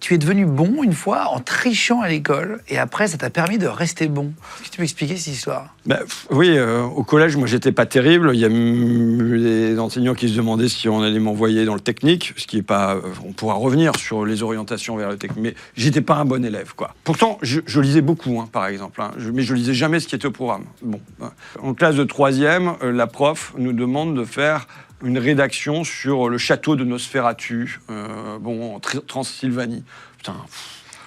tu es devenu bon une fois en trichant à l'école, et après, ça t'a permis de rester bon. Est-ce que tu peux expliquer cette histoire? Oui, au collège, moi, j'étais pas terrible. Il y a des enseignants qui se demandaient si on allait m'envoyer dans le technique, ce qui est pas... on pourra revenir sur les orientations vers le technique, mais j'étais pas un bon élève, quoi. Pourtant, je lisais beaucoup, par exemple, mais je lisais jamais ce qui était au programme. Bon, en classe de 3e, la prof nous demande de faire une rédaction sur le château de Nosferatu, en Transylvanie. Putain.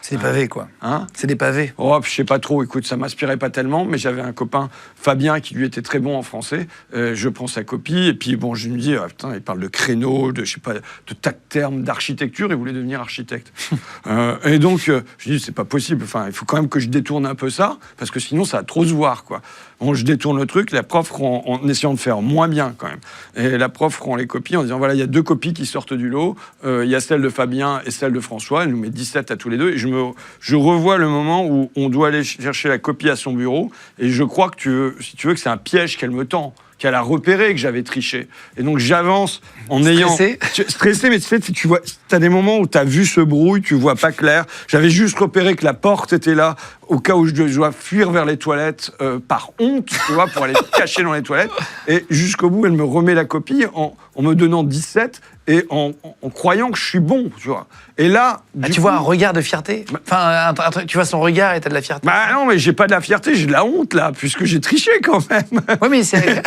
C'est des pavés, quoi. C'est des pavés. Oh, je sais pas trop. Écoute, ça m'inspirait pas tellement, mais j'avais un copain, Fabien, qui lui était très bon en français. Je prends sa copie, et puis je me dis, putain, il parle de créneaux, de, je sais pas, de tas de termes d'architecture, il voulait devenir architecte. Et donc, je dis, c'est pas possible. Enfin, il faut quand même que je détourne un peu ça, parce que sinon, ça va trop se voir, quoi. Bon, je détourne le truc, la prof rend, en essayant de faire moins bien, quand même. Et la prof rend les copies en disant, voilà, il y a 2 copies qui sortent du lot. Il y a celle de Fabien et celle de François. Elle nous met 17 à tous les deux. Et je revois le moment où on doit aller chercher la copie à son bureau. Et je crois que, si tu veux, que c'est un piège qu'elle me tend, qu'elle a repéré que j'avais triché. Et donc, j'avance en ayant... Stressé, mais tu sais, tu vois, t'as des moments où t'as vu ce brouille, tu vois pas clair. J'avais juste repéré que la porte était là, au cas où je dois fuir vers les toilettes par honte, tu vois, pour aller cacher dans les toilettes. Et jusqu'au bout, elle me remet la copie en me donnant 17 et en croyant que je suis bon, tu vois. Et là... tu vois un regard de fierté? Enfin, tu vois son regard et t'as de la fierté? Non, mais j'ai pas de la fierté, j'ai de la honte, là, puisque j'ai triché, quand même. Oui, mais c'est...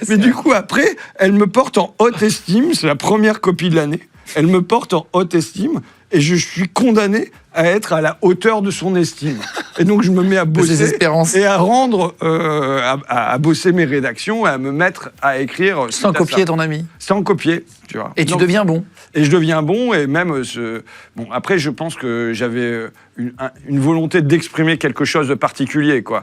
mais du coup, après, elle me porte en haute estime, c'est la première copie de l'année, elle me porte en haute estime, et je suis condamné à être à la hauteur de son estime. Et donc, je me mets à bosser et à rendre, à bosser mes rédactions et à me mettre à écrire... Sans copier ton ami? Sans copier, tu vois. Et tu deviens bon? Et je deviens bon, et même... Bon, après, je pense que j'avais une volonté d'exprimer quelque chose de particulier, quoi.